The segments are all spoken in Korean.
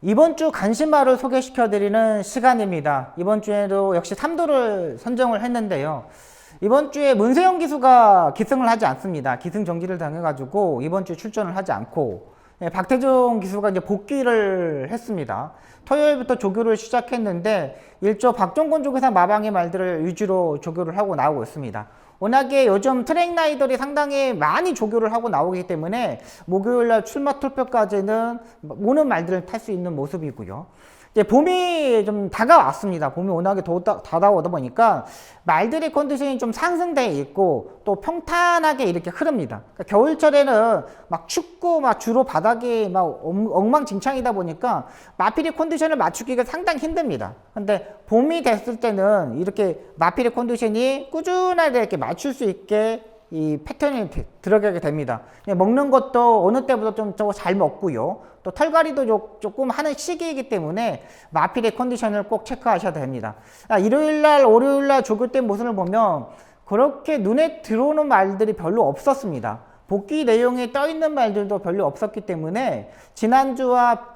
이번 주 간신마를 소개시켜드리는 시간입니다. 이번 주에도 역시 3도를 선정을 했는데요. 이번 주에 문세영 기수가 기승을 하지 않습니다. 기승 정지를 당해가지고 이번 주에 출전을 하지 않고 박태종 기수가 이제 복귀를 했습니다. 토요일부터 조교를 시작했는데 1조 박종권 쪽에서 마방의 말들을 위주로 조교를 하고 나오고 있습니다. 워낙에 요즘 트랙라이더들이 상당히 많이 조교를 하고 나오기 때문에 목요일날 출마 투표까지는 오는 말들을 탈 수 있는 모습이고요. 이제 봄이 좀 다가왔습니다. 봄이 워낙에 다가오다 보니까 말들의 컨디션이 좀 상승되어 있고 또 평탄하게 이렇게 흐릅니다. 그러니까 겨울철에는 막 춥고 막 주로 바닥이 막 엉망진창이다 보니까 마필의 컨디션을 맞추기가 상당히 힘듭니다. 근데 봄이 됐을 때는 이렇게 마필의 컨디션이 꾸준하게 이렇게 맞출 수 있게 이 패턴이 들어가게 됩니다. 먹는 것도 어느 때보다 좀 잘 먹고요. 또 털갈이도 조금 하는 시기이기 때문에 마필의 컨디션을 꼭 체크하셔야 됩니다. 일요일날, 월요일날 조교 때 모습을 보면 그렇게 눈에 들어오는 말들이 별로 없었습니다. 복귀 내용에 떠있는 말들도 별로 없었기 때문에 지난주와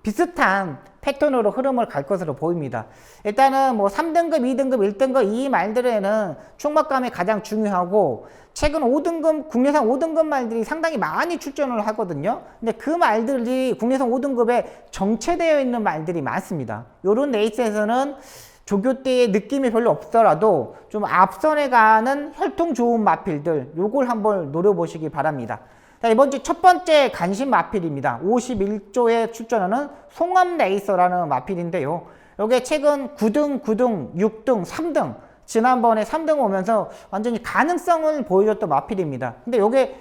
비슷한 패턴으로 흐름을 갈 것으로 보입니다. 일단은 뭐 3등급, 2등급, 1등급 이 말들에는 충막감이 가장 중요하고 최근 5등급, 국내산 5등급 말들이 상당히 많이 출전을 하거든요. 근데 그 말들이 국내산 5등급에 정체되어 있는 말들이 많습니다. 요런 레이스에서는 조교 때의 느낌이 별로 없더라도 좀 앞선에 가는 혈통 좋은 마필들 요걸 한번 노려보시기 바랍니다. 자, 이번 주 첫 번째 간신 마필입니다. 51조에 출전하는 송암레이서라는 마필인데요. 요게 최근 9등, 9등, 6등, 3등 지난번에 3등 오면서 완전히 가능성을 보여줬던 마필입니다. 근데 요게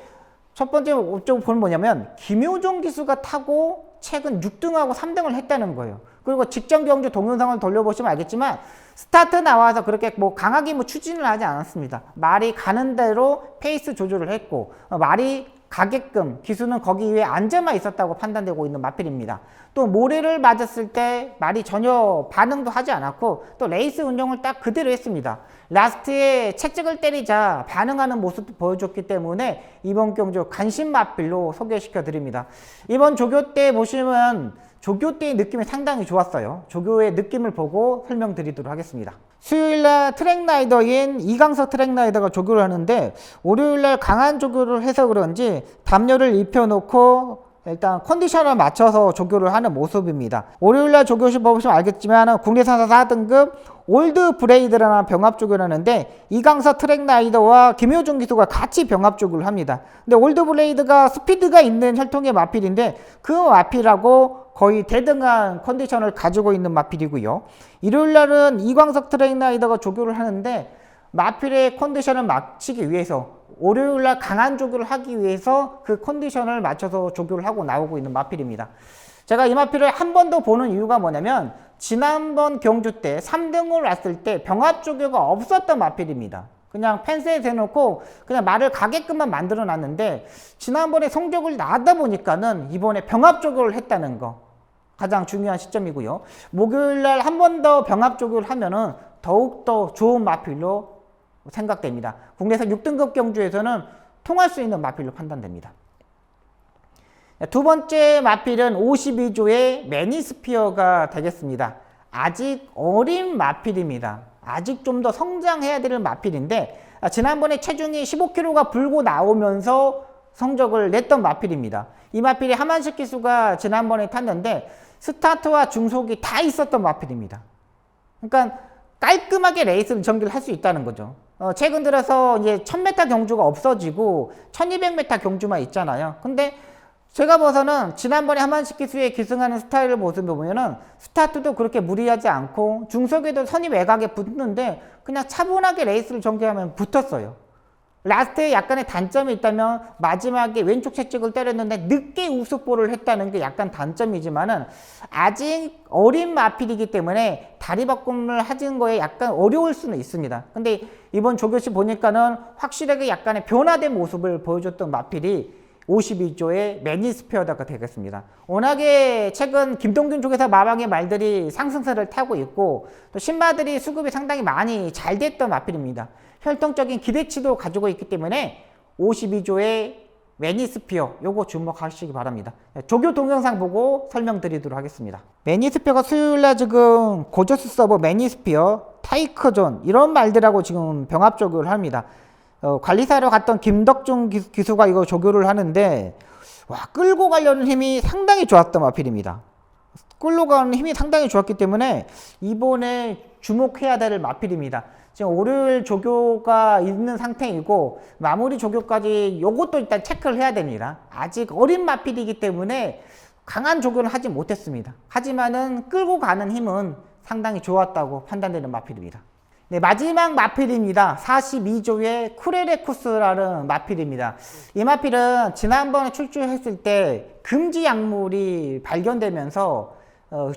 첫 번째 좀 보면 뭐냐면 김효종 기수가 타고 최근 6등하고 3등을 했다는 거예요. 그리고 직전 경주 동영상을 돌려보시면 알겠지만 스타트 나와서 그렇게 뭐 강하게 뭐 추진을 하지 않았습니다. 말이 가는 대로 페이스 조절을 했고 말이 가게끔 기수는 거기 위에 앉아만 있었다고 판단되고 있는 마필입니다. 또 모래를 맞았을 때 말이 전혀 반응도 하지 않았고 또 레이스 운영을 딱 그대로 했습니다. 라스트에 채찍을 때리자 반응하는 모습도 보여줬기 때문에 이번 경주 간신 마필로 소개시켜 드립니다. 이번 조교 때 보시면 조교 때의 느낌이 상당히 좋았어요. 조교의 느낌을 보고 설명드리도록 하겠습니다. 수요일날 트랙라이더인 이강석 트랙라이더가 조교를 하는데 월요일날 강한 조교를 해서 그런지 담요를 입혀놓고 일단 컨디션을 맞춰서 조교를 하는 모습입니다. 월요일날 조교실 보시면 알겠지만 국내산 4등급 올드 브레이드라는 병합 조교를 하는데 이강석 트랙라이더와 김효중 기수가 같이 병합 조교를 합니다. 근데 올드 브레이드가 스피드가 있는 혈통의 마필인데 그 마필하고 거의 대등한 컨디션을 가지고 있는 마필이고요. 일요일날은 이광석 트랙라이더가 조교를 하는데 마필의 컨디션을 맞추기 위해서 월요일날 강한 조교를 하기 위해서 그 컨디션을 맞춰서 조교를 하고 나오고 있는 마필입니다. 제가 이 마필을 한 번 더 보는 이유가 뭐냐면 지난번 경주 때 3등을 왔을 때 병합 조교가 없었던 마필입니다. 그냥 펜스에 대놓고 그냥 말을 가게끔만 만들어 놨는데 지난번에 성적을 나다 보니까는 이번에 병합 조교를 했다는 거 가장 중요한 시점이고요. 목요일날 한 번 더 병합 조교를 하면은 더욱더 좋은 마필로 생각됩니다. 국내에서 6등급 경주에서는 통할 수 있는 마필로 판단됩니다. 두 번째 마필은 52조의 매니스피어가 되겠습니다. 아직 어린 마필입니다. 아직 좀 더 성장해야 될 마필인데 지난번에 체중이 15kg가 불고 나오면서 성적을 냈던 마필입니다. 이 마필이 하만식 기수가 지난번에 탔는데 스타트와 중속이 다 있었던 마필입니다. 그러니까 깔끔하게 레이스 전개를 할 수 있다는 거죠. 최근 들어서 이제 1000m 경주가 없어지고 1200m 경주만 있잖아요. 근데 제가 봐서는 지난번에 하만식 기수에 기승하는 스타일을 모습을 보면은 스타트도 그렇게 무리하지 않고 중속에도 선이 외곽에 붙는데 그냥 차분하게 레이스를 전개하면 붙었어요. 라스트에 약간의 단점이 있다면 마지막에 왼쪽 채찍을 때렸는데 늦게 우습볼을 했다는 게 약간 단점이지만은 아직 어린 마필이기 때문에 다리 바꿈을 하는 거에 약간 어려울 수는 있습니다. 근데 이번 조교시 보니까는 확실하게 약간의 변화된 모습을 보여줬던 마필이 52조의 매니스피어다가 되겠습니다. 워낙에 최근 김동균 쪽에서 마방의 말들이 상승세를 타고 있고 또 신마들이 수급이 상당히 많이 잘 됐던 마필입니다. 혈통적인 기대치도 가지고 있기 때문에 52조의 매니스피어 요거 주목하시기 바랍니다. 조교 동영상 보고 설명드리도록 하겠습니다. 매니스피어가 수요일날 지금 고저스 서버 매니스피어 타이커존 이런 말들하고 지금 병합 조교를 합니다. 관리사로 갔던 김덕중 기수가 이거 조교를 하는데 와, 끌고 가려는 힘이 상당히 좋았던 마필입니다. 끌고 가는 힘이 상당히 좋았기 때문에 이번에 주목해야 될 마필입니다. 지금 월요일 조교가 있는 상태이고 마무리 조교까지 요것도 일단 체크를 해야 됩니다. 아직 어린 마필이기 때문에 강한 조교는 하지 못했습니다. 하지만은 끌고 가는 힘은 상당히 좋았다고 판단되는 마필입니다. 네, 마지막 마필입니다. 42조의 쿠레레쿠스라는 마필입니다. 이 마필은 지난번에 출주했을 때 금지 약물이 발견되면서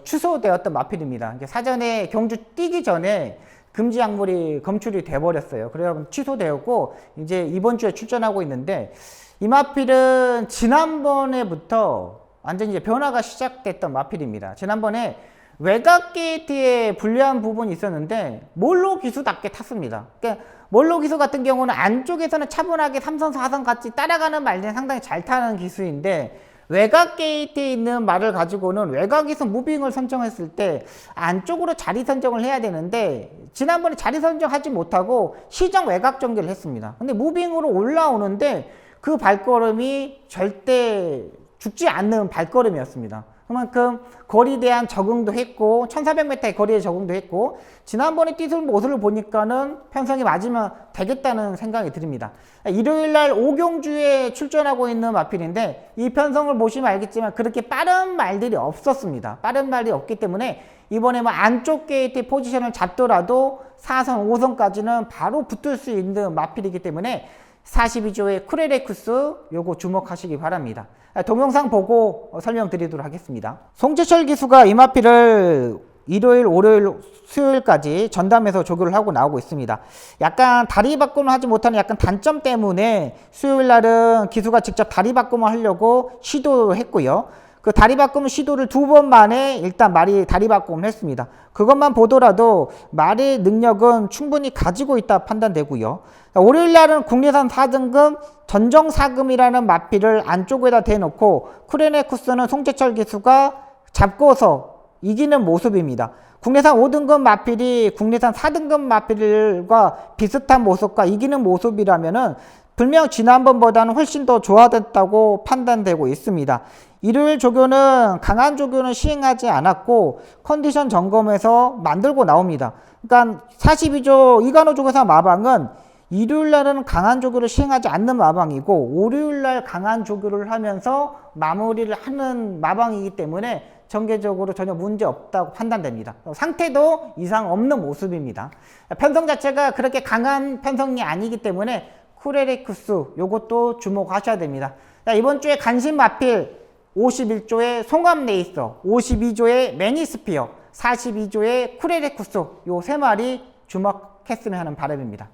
취소되었던 마필입니다. 사전에 경주 뛰기 전에 금지 약물이 검출이 돼버렸어요. 그래서 취소되었고 이제 이번 주에 출전하고 있는데 이 마필은 지난번에부터 완전히 이제 변화가 시작됐던 마필입니다. 지난번에 외곽 게이트에 불리한 부분이 있었는데 몰로 기수답게 탔습니다. 그러니까 몰로 기수 같은 경우는 안쪽에서는 차분하게 3선, 4선 같이 따라가는 말들이 상당히 잘 타는 기수인데 외곽 게이트에 있는 말을 가지고는 외곽에서 무빙을 선정했을 때 안쪽으로 자리 선정을 해야 되는데 지난번에 자리 선정하지 못하고 시정 외곽 전개를 했습니다. 근데 무빙으로 올라오는데 그 발걸음이 절대 죽지 않는 발걸음이었습니다. 그만큼 거리에 대한 적응도 했고 1400m의 거리에 적응도 했고 지난번에 뛰는 모습을 보니까는 편성이 맞으면 되겠다는 생각이 듭니다. 일요일날 오경주에 출전하고 있는 마필인데 이 편성을 보시면 알겠지만 그렇게 빠른 말들이 없었습니다. 빠른 말이 없기 때문에 이번에 뭐 안쪽 게이트 포지션을 잡더라도 4선, 5선까지는 바로 붙을 수 있는 마필이기 때문에 42조의 쿠레레쿠스 요거 주목하시기 바랍니다. 동영상 보고 설명드리도록 하겠습니다. 송재철 기수가 이 마필을 일요일, 월요일, 수요일까지 전담해서 조교를 하고 나오고 있습니다. 약간 다리 바꿈을 하지 못하는 약간 단점 때문에 수요일 날은 기수가 직접 다리 바꿈을 하려고 시도를 했고요. 그 다리 바꿈 시도를 2번 만에 일단 말이 다리 바꿈을 했습니다. 그것만 보더라도 말의 능력은 충분히 가지고 있다 판단되고요. 월요일 날은 국내산 4등급 전정 4금이라는 마필을 안쪽에다 대놓고 쿠레네쿠스는 송재철 기수가 잡고서 이기는 모습입니다. 국내산 5등급 마필이 국내산 4등급 마필과 비슷한 모습과 이기는 모습이라면은 분명 지난번보다는 훨씬 더 좋아졌다고 판단되고 있습니다. 일요일 조교는 강한 조교는 시행하지 않았고 컨디션 점검에서 만들고 나옵니다. 그러니까 42조 이간호 조교사 마방은 일요일날은 강한 조교를 시행하지 않는 마방이고 월요일날 강한 조교를 하면서 마무리를 하는 마방이기 때문에 전개적으로 전혀 문제 없다고 판단됩니다. 상태도 이상 없는 모습입니다. 편성 자체가 그렇게 강한 편성이 아니기 때문에 쿠레레쿠스 요것도 주목하셔야 됩니다. 자, 이번 주에 간신 마필 51조의 송암 레이서, 52조의 매니스피어, 42조의 쿠레레쿠스 요 세 마리 주목했으면 하는 바람입니다.